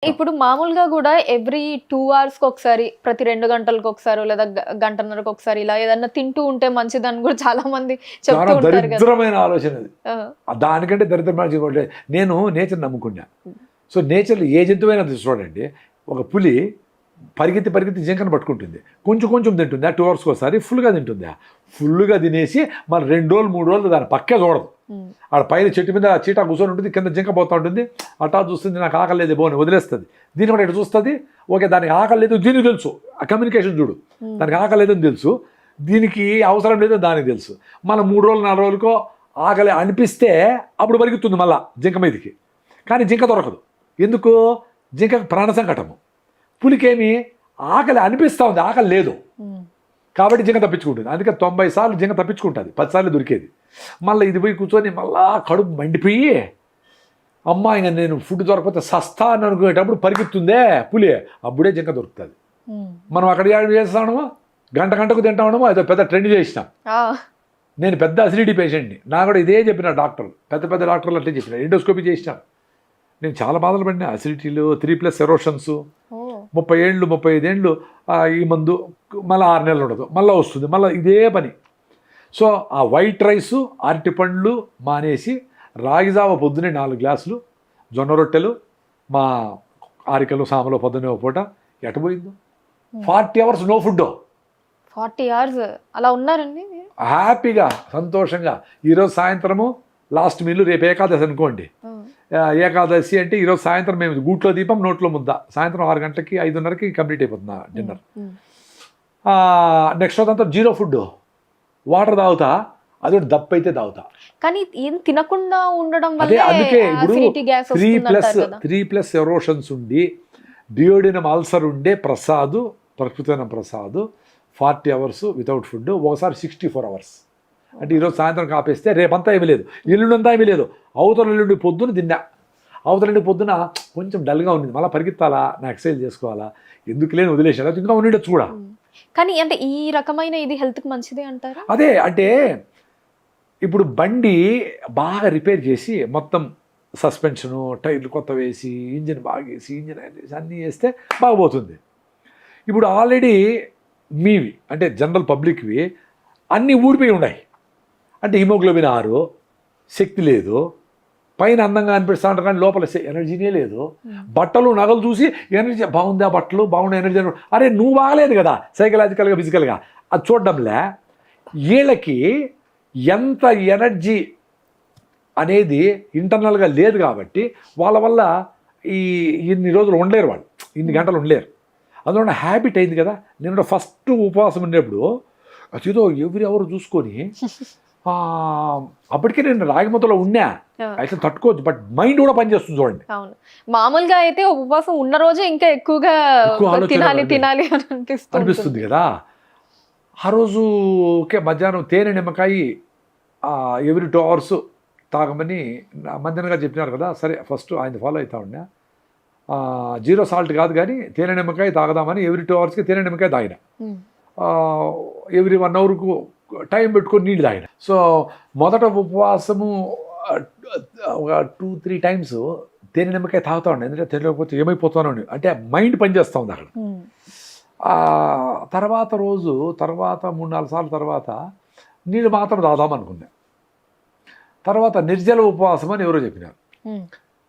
ఇప్పుడు మామూలుగా కూడా ఎవ్రీ 2 అవర్స్‌కి ఒకసారి, ప్రతి 2 గంటలకు ఒకసారో లేదా గంటన్నరకు ఒకసారి ఇలా ఏదన్నా తింటూ ఉంటే మంచిదని కూడా చాలా మంది చాలా చెప్తూ ఉంటారు కదా! దరిద్రమైన ఆలోచన అది. ఆ! దానికంటే దరిద్రమైన ఇంకోటి లేదు. నేను నేచర్ నమ్ముకున్నా. సో నేచర్‌లో ఏ జంతువైనా చూడండి, ఒక పులి పరిగెత్తి జింకను పట్టుకుంటుంది. కొంచెం కొంచెం తింటుంది. 2 అవర్స్‌కి ఒకసారి ఫుల్‌గా తింటుంది. ఫుల్‌గా తినేసి మరి 2 రోజులు 3 రోజులు దాని పక్కే చూడదు. ఆడ పైన చెట్టు మీద చీటా కూర్చొని ఉంటుంది, కింద జింక పోతూ ఉంటుంది. అట్టా చూస్తుంది, నాకు ఆకలి లేదు బోని వదిలేస్తుంది. దీన్ని కూడా ఇటు చూస్తుంది, ఓకే దానికి ఆకలి లేదు, దీనికి తెలుసు. ఆ కమ్యూనికేషన్ చూడు, దానికి ఆకలి లేదని తెలుసు, దీనికి అవసరం లేదో దానికి తెలుసు. మన 3 రోజులు 4 రోజులకో ఆకలి అనిపిస్తే అప్పుడు పరిగెత్తుంది మళ్ళా జింక మీదకి. కానీ జింక దొరకదు. ఎందుకు? జింకకు ప్రాణ సంకటము. పులికేమి ఆకలి అనిపిస్తూ ఉంది, ఆకలి లేదు కాబట్టి జింక తప్పించుకుంటుంది. అందుకే 90 సార్లు జింక తప్పించుకుంటుంది, 10 సార్లు దొరికేది. మళ్ళీ ఇది పోయి కూర్చొని మళ్ళా కడుపు మండిపోయి అమ్మ ఇంకా నేను ఫుడ్ దొరకకపోతే సస్తా అని అనుకునేటప్పుడు పరిగెత్తుందే పులి, అప్పుడే జింక దొరుకుతుంది. మనం అక్కడ చేస్తాము, గంటకు తింటామో అదో పెద్ద ట్రెండ్ చేసినాం. నేను పెద్ద అసిడిటీ పేషెంట్ని, నా కూడా ఇదే చెప్పిన డాక్టర్లు, పెద్ద డాక్టర్లు అట్లే చెప్పిన. ఎండోస్కోపీ చేసినాను. నేను చాలా బాధలు పడినా, అసిడిటీలు, 3+ ఎరోషన్స్, 30 ఏళ్ళు 35 ఏళ్ళు ఈ మందు, మళ్ళీ 6 నెలలు ఉండదు, మళ్ళీ వస్తుంది, మళ్ళీ ఇదే పని. సో ఆ వైట్ రైసు, అరటి పండ్లు మానేసి రాగిజావ పొద్దునే 4 గ్లాసులు, జొన్న రొట్టెలు, మా ఆరికలు సామలో పొద్దునే ఒక పూట. ఎటపోయిందో 40 అవర్స్ నో ఫుడ్. 40 అవర్స్ అలా ఉన్నారండి హ్యాపీగా సంతోషంగా. ఈరోజు సాయంత్రము లాస్ట్ మీల్, రేపు ఏకాదశి అనుకోండి. ఏకాదశి అంటే ఈరోజు సాయంత్రం మేము గూట్లో దీపం నోట్లో ముద్ద, సాయంత్రం 6 గంటలకి 5:30కి కంప్లీట్ అయిపోతుంది డిన్నర్. నెక్స్ట్ రోజంతా 0 ఫుడ్, వాటర్ తాగుతా, అది కూడా దప్పు అయితే తాగుతా. కానీ ఏం తినకుండా ఉండడం అదే వల్ల అందుకే ఇప్పుడు acidity gas 3+ ఎరోషన్స్ ఉండి డియోడినం అల్సర్ ఉండే ప్రసాద్, ప్రకృతిన ప్రసాద్ 40 అవర్స్ వితౌట్ ఫుడ్, ఒకసారి 64 అవర్స్. అంటే ఈరోజు సాయంత్రం కాపేస్తే రేపంతా ఏమీ లేదు, ఎల్లుండంతా ఏమీ లేదు. అవతల ఎల్లుండి పొద్దున తిన్నా, అవతల నుండి పొద్దున కొంచెం డల్గా ఉంది, మళ్ళీ పరిగెత్తాలా, నా ఎక్సర్సైజ్ చేసుకోవాలా, ఎందుకు లేని వదిలేసాను, ఇంకా ఉండొచ్చు కూడా. కానీ అంటే ఈ రకమైన ఇది హెల్త్కి మంచిదే అంటారా? అదే అంటే ఇప్పుడు బండి బాగా రిపేర్ చేసి మొత్తం సస్పెన్షను, టైర్లు కొత్త వేసి, ఇంజిన్ బాగా వేసి, ఇంజిన్ వేసి అన్నీ వేస్తే బాగుపోతుంది. ఇప్పుడు ఆల్రెడీ మీవి అంటే జనరల్ పబ్లిక్వి అన్నీ ఊడిపోయి ఉన్నాయి. అంటే హిమోగ్లోబిన్ 6, శక్తి లేదు, పైన అందంగా అనిపిస్తూ ఉంటారు కానీ లోపల ఎనర్జీనే లేదు. బట్టలు నగలు చూసి ఎనర్జీ బాగుంది, ఆ బట్టలు బాగుండే ఎనర్జీ, అరే నువ్వు బాగలేదు కదా సైకలాజికల్గా ఫిజికల్గా, అది చూడడంలే. వీళ్ళకి ఎంత ఎనర్జీ అనేది ఇంటర్నల్గా లేదు కాబట్టి వాళ్ళ వల్ల ఇన్ని రోజులు ఉండలేరు, వాళ్ళు ఇన్ని గంటలు ఉండలేరు. అందువల్ల హ్యాబిట్ అయింది కదా. నేను ఫస్ట్ ఉపవాసం ఉండేప్పుడు అదేదో ఎవరు చూసుకొని అప్పటికే నేను రాగిమతలో ఉన్నా, అయితే తట్టుకోవచ్చు, బట్ మైండ్ కూడా పనిచేస్తుంది చూడండి. అవును, మామూలుగా అయితే ఉపవాసం ఉన్న రోజే ఇంకా ఎక్కువగా తినాలి అనిపిస్తుంది కదా. ఆ రోజు ఓకే మధ్యాహ్నం తేనె నిమ్మకాయ ఎవ్రీ 2 అవర్స్ తాగమని మంజనగా చెప్పినారు కదా. సరే ఫస్ట్ ఆయన ఫాలో అవుతా ఉన్నా. 0 సాల్ట్ కాదు కానీ తేనె నిమ్మకాయ తాగదామని ఎవ్రీ 2 అవర్స్కి తేనె నిమ్మకాయ తాగిన. ఎవ్రీ 1 అవర్కు టైం పెట్టుకొని నీళ్ళు తాగిన. సో మొదట ఉపవాసము ఒక 2-3 టైమ్స్ తేనె నిమ్మకాయ తాగుతా ఉండే, ఎందుకంటే తెలియకపోతే ఏమైపోతానో అంటే మైండ్ పనిచేస్తూ ఉంది అక్కడ. తర్వాత 3-4 సార్లు తర్వాత నీళ్ళు మాత్రం తాగుదాం అనుకున్నా. తర్వాత నిర్జల ఉపవాసం అని ఎవరో చెప్పినారు.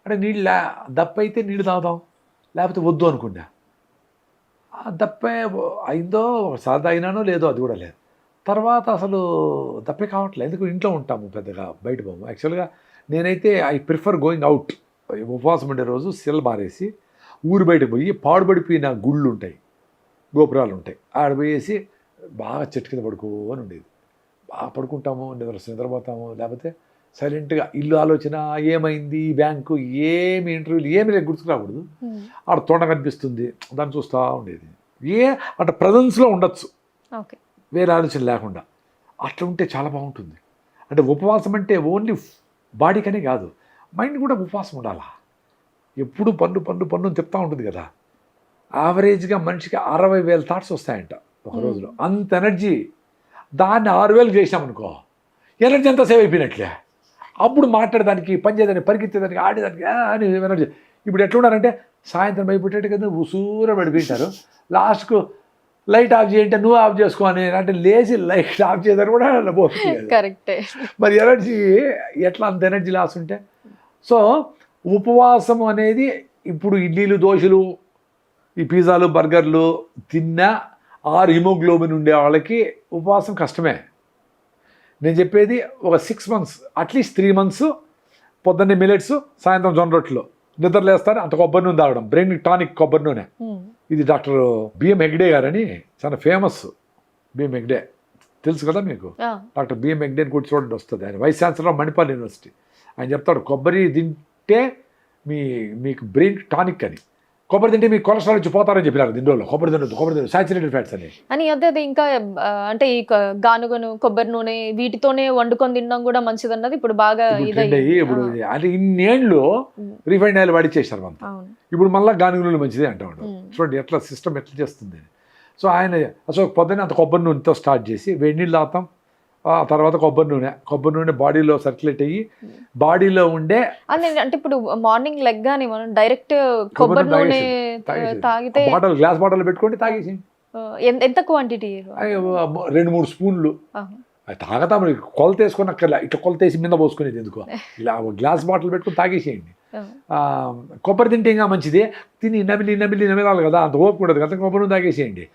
అంటే నీళ్ళు దప్పైతే నీళ్ళు తాగుదాం, లేకపోతే వద్దు అనుకున్నా. దప్పే అయిందో ఒకసారి తాగినానో లేదో అది కూడా లేదు. తర్వాత అసలు దప్పే కావట్లేదు, ఎందుకు ఇంట్లో ఉంటాము, పెద్దగా బయట పోము. యాక్చువల్గా నేనైతే ఐ ప్రిఫర్ గోయింగ్ అవుట్. ఉపవాసం ఉండే రోజు సెల్ మారేసి ఊరు బయటకు పోయి పాడుబడిపోయిన గుళ్ళు ఉంటాయి, గోపురాలు ఉంటాయి, ఆడ పోయేసి బాగా చెట్టు కింద పడుకోని ఉండేది. బాగా పడుకుంటాము, నిద్రపోతాము, లేకపోతే సైలెంట్గా ఇల్లు ఆలోచన, ఏమైంది బ్యాంకు, ఏమి ఇంటర్వ్యూలు ఏమి లేదు, గుర్తుకు రాకూడదు. ఆడ తోట కనిపిస్తుంది, దాన్ని చూస్తూ ఉండేది. అంటే ప్రజెన్స్లో ఉండొచ్చు, వేరే ఆలోచన లేకుండా. అట్లా ఉంటే చాలా బాగుంటుంది. అంటే ఉపవాసం అంటే ఓన్లీ బాడీకనే కాదు, మైండ్ కూడా ఉపవాసం ఉండాలా. ఎప్పుడు పన్ను చెప్తూ ఉంటుంది కదా. యావరేజ్గా మనిషికి 60,000 థాట్స్ వస్తాయంట ఒక రోజులో, అంత ఎనర్జీ. దాన్ని 6,000 చేసినామనుకో, ఎనర్జీ అంతా సేవ్ అయిపోయినట్లే. అప్పుడు మాట్లాడేదానికి, పని చేయడానికి, పరిగెత్తేదానికి, ఆడేదానికి అని ఎనర్జీ. ఇప్పుడు ఎట్లున్నారంటే సాయంత్రం అయిపోయేటట్టు కదా ఉసూర పడిపోయింటారు. లాస్ట్కు లైట్ ఆఫ్ చేయంటే నువ్వు ఆఫ్ చేసుకో అని అంటే లేచి లైట్ ఆఫ్ చేద్దారు కూడా పోతుంది. కరెక్టే. మరి ఎనర్జీ ఎట్లా అంత ఎనర్జీ లాస్ ఉంటే. సో ఉపవాసం అనేది ఇప్పుడు ఇడ్లీలు దోశలు ఈ పిజ్జాలు బర్గర్లు తిన్నా 6 హిమోగ్లోబిన్ ఉండే వాళ్ళకి ఉపవాసం కష్టమే. నేను చెప్పేది ఒక 6 months అట్లీస్ట్ 3 months పొద్దున్నే మిల్లెట్స్, సాయంత్రం జొన్న రొట్టెలు, నిద్ర లేస్తారు అంత కొబ్బరి నూనె తాగడం, బ్రెయిన్ టానిక్ కొబ్బరి నూనె. ఇది డాక్టర్ బిఎం హెగ్డే గారని చాలా ఫేమస్. బిఎం హెగ్డే తెలుసు కదా మీకు. డాక్టర్ బిఎం హెగ్డే అని కూడా చూడండి వస్తుంది. ఆయన vice chancellor of Manipal university. ఆయన చెప్తాడు కొబ్బరి తింటే మీకు బ్రెయిన్ టానిక్ అని. కొబ్బరి తింటే మీకు కొలెస్ట్రాల్ వచ్చి పోతారని చెప్పినారు. దీనిలో కొబ్బరి తినదు సాచురేటెడ్ ఫ్యాట్స్ అని అదే ఇంకా అంటే ఈ గానుగను కొబ్బరి నూనె వీటితోనే వండుకొని తినడం కూడా మంచిది అన్నది ఇప్పుడు బాగా ఇప్పుడు అంటే ఇన్నేళ్ళు రిఫైండ్ ఆయిల్ వాడిచ్చేసారు అంతా. ఇప్పుడు మళ్ళీ గానుగ నూనె మంచిది అంటాడు. చూడండి ఎట్లా సిస్టమ్ ఎట్లా చేస్తుంది. సో ఆయన అసలు పొద్దున్నే అంత కొబ్బరి నూనెతో స్టార్ట్ చేసి వేడి నీళ్ళు తాగుతాం. ఆ తర్వాత కొబ్బరి నూనె బాడీలో సర్క్యులేట్ అయ్యి బాడీలో ఉండే అంటే ఇప్పుడు మార్నింగ్ లెగ్గానే మనం డైరెక్ట్ కొబ్బరి నూనె తాగితే గ్లాస్ బాటిల్ పెట్టుకోండి తాగేసి ఎంత క్వాంటిటీ 2-3 స్పూన్లు తాగతాం. కొలత వేసుకొని అక్కడ ఇట్లా కొలత వేసి మీద పోసుకునేది ఎందుకో ఇలా గ్లాస్ బాటిల్ పెట్టుకుని తాగేసేయండి. కొబ్బరి తింటే ఇంకా మంచిది. తిని నమిలాలి కదా అంత ఓపిక ఉండదు కదా. కొబ్బరి నూనె తాగేసేయండి.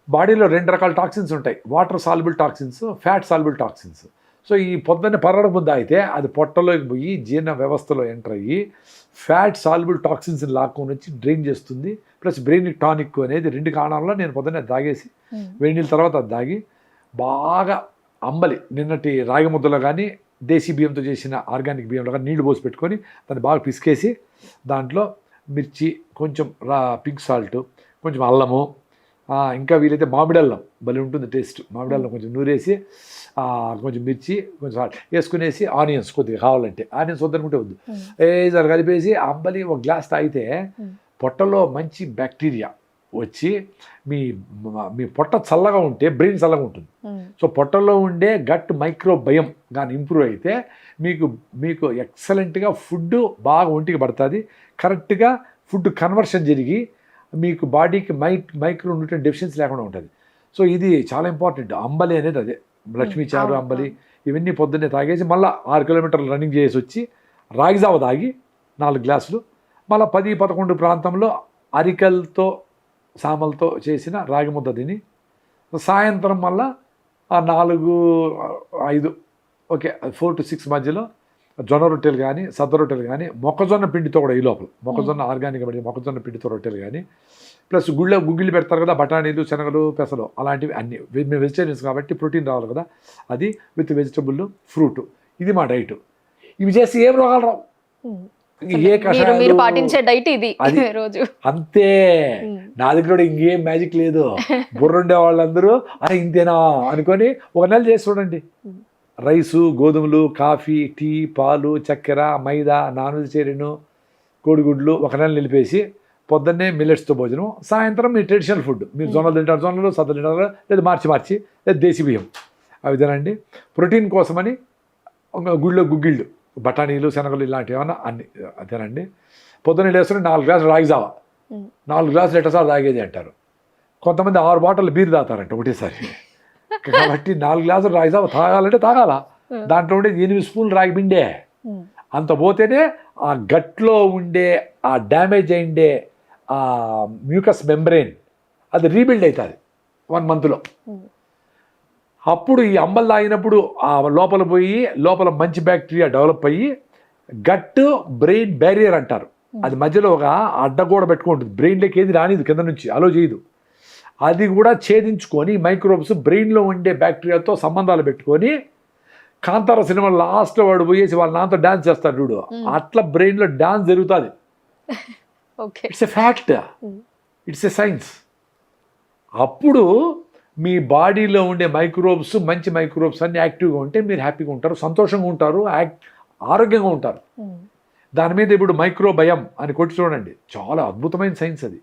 బాడీలో 2 రకాల టాక్సిన్స్ ఉంటాయి. Water soluble toxins, fat soluble toxins. So ఈ పొద్దున్నే పర్రడ ముద్ద అయితే అది పొట్టలోకి పోయి జీర్ణ వ్యవస్థలో ఎంటర్ అయ్యి ఫ్యాట్ సాల్యుబుల్ టాక్సిన్స్ని లాక్కొని వచ్చి డ్రైన్ చేస్తుంది. ప్లస్ బ్రెయిన్ టానిక్ అనేది 2 కారణాల్లో నేను పొద్దున్నే తాగేసి వేడి నీళ్ళ తర్వాత అది తాగి బాగా అంబలి నిన్నటి రాగి ముద్దలో కానీ దేశీ బియ్యంతో చేసిన ఆర్గానిక్ బియ్యంలో కానీ నీళ్లు పోసి పెట్టుకొని దాన్ని బాగా పిసికేసి దాంట్లో మిర్చి, కొంచెం పింక్ సాల్ట్, కొంచెం అల్లము, ఇంకా వీలైతే మామిడల్లం భలే ఉంటుంది టేస్ట్. మామిడల్లం కొంచెం నూరేసి కొంచెం మిర్చి, కొంచెం సాల్ట్ వేసుకునేసి ఆనియన్స్ కొద్దిగా కావాలంటే ఆనియన్స్ వద్దనుకుంటే వద్దు ఏదో కలిపేసి అంబలి ఒక గ్లాస్ తాగితే పొట్టలో మంచి బ్యాక్టీరియా వచ్చి మీ పొట్ట చల్లగా ఉంటే బ్రెయిన్ చల్లగా ఉంటుంది. సో పొట్టలో ఉండే గట్ మైక్రోబయం కానీ ఇంప్రూవ్ అయితే మీకు ఎక్సలెంట్గా ఫుడ్ బాగా ఒంటికి పడుతుంది. కరెక్ట్గా ఫుడ్ కన్వర్షన్ జరిగి మీకు బాడీకి మైక్రో న్యూట్రియన్ డెఫిషియన్సీ లేకుండా ఉంటుంది. సో ఇది చాలా ఇంపార్టెంట్. అంబలి అనేది అదే లక్ష్మీ చారు అంబలి ఇవన్నీ పొద్దున్నే తాగేసి మళ్ళీ 6 కిలోమీటర్లు రన్నింగ్ చేసి వచ్చి రాగిజావ తాగి 4 గ్లాసులు మళ్ళీ 10-11 ప్రాంతంలో అరికలతో సామలతో చేసిన రాగి ముద్ద తిని సాయంత్రం మళ్ళా 4-5 ఓకే 4 to 6 మధ్యలో జొన్న రొట్టెలు కానీ సద్ద రొట్టెలు కానీ మొక్కజొన్న పిండితో కూడా ఈ లోపల మొక్కజొన్న ఆర్గానిక్ పడి మొక్కజొన్న పిండితో రొట్టెలు కానీ ప్లస్ గుగ్గిళ్ళు పెడతారు కదా బఠానీలు, శనగలు, పెసలు అలాంటివి అన్నీ. మేము వెజిటేరియన్స్ కాబట్టి ప్రోటీన్ రావాలి కదా, అది విత్ వెజిటబుల్, ఫ్రూట్. ఇది మా డైట్. ఇవి చేసి ఏం రోగాలు రావు. ఏ కషాయం పాటించే డైట్ ఇది రోజు అంతే. నా దగ్గర కూడా ఇంకేం మ్యాజిక్ లేదు. బుర్రుండే వాళ్ళందరూ అరే ఇంతేనా అనుకొని 1 నెల చేసి చూడండి. రైసు, గోధుమలు, కాఫీ, టీ, పాలు, చక్కెర, మైదా, నాన్ వెజిటేరియన్, కోడిగుడ్లు 1 నెల నిలిపేసి పొద్దున్నే మిల్లెట్స్తో భోజనం, సాయంత్రం మీ ట్రెడిషనల్ ఫుడ్ మీరు జొన్నలు తింటారు జొన్నలు, సద్దలు తింటారు, లేదా మార్చి లేదా దేశీ బియ్యం అవి తినండి. ప్రోటీన్ కోసమని గుగ్గిళ్ళు, బఠానీలు, శనగలు ఇలాంటివి ఏమన్నా అన్ని తినండి. పొద్దున్నే లేస్తుంటే 4 గ్లాసులు రాగిజావా, 4 గ్లాసులు ఎట్టసారి తాగేది అంటారు. కొంతమంది 6 బాటిల్ బీర్ తాగుతారంట ఒకటేసారి. కాబట్టి 4 గ్లాసులు రాగిజావా తాగాలంటే తాగాల. దాంట్లో ఉండే 8 స్పూన్లు రాగి పిండే. అంత పోతేనే ఆ గట్లో ఉండే ఆ డ్యామేజ్ అయిండే ఆ మ్యూకస్ మెంబ్రెయిన్ అది రీబిల్డ్ అవుతుంది 1 monthలో. అప్పుడు ఈ అంబలు తాగినప్పుడు ఆ లోపల పోయి లోపల మంచి బ్యాక్టీరియా డెవలప్ అయ్యి గట్ బ్రెయిన్ బ్యారియర్ అంటారు, అది మధ్యలో ఒక అడ్డగోడ పెట్టుకుంటుంది. బ్రెయిన్లోకి ఏది రానిది కింద నుంచి అలో చేయదు. అది కూడా ఛేదించుకొని మైక్రోబ్స్ బ్రెయిన్లో ఉండే బ్యాక్టీరియాతో సంబంధాలు పెట్టుకొని కాంతార సినిమా లాస్ట్లో వాడు పోయేసి వాళ్ళ నాన్నతో డాన్స్ చేస్తాడు చూడు, అట్లా బ్రెయిన్లో డాన్స్ జరుగుతుంది. It's a fact, it's a science. అప్పుడు మీ బాడీలో ఉండే మైక్రోబ్స్ మంచి మైక్రోబ్స్ అన్ని యాక్టివ్గా ఉంటే మీరు హ్యాపీగా ఉంటారు, సంతోషంగా ఉంటారు, ఆరోగ్యంగా ఉంటారు. దాని మీద ఇప్పుడు మైక్రోబయం అని కొట్టి చూడండి, చాలా అద్భుతమైన సైన్స్ అది.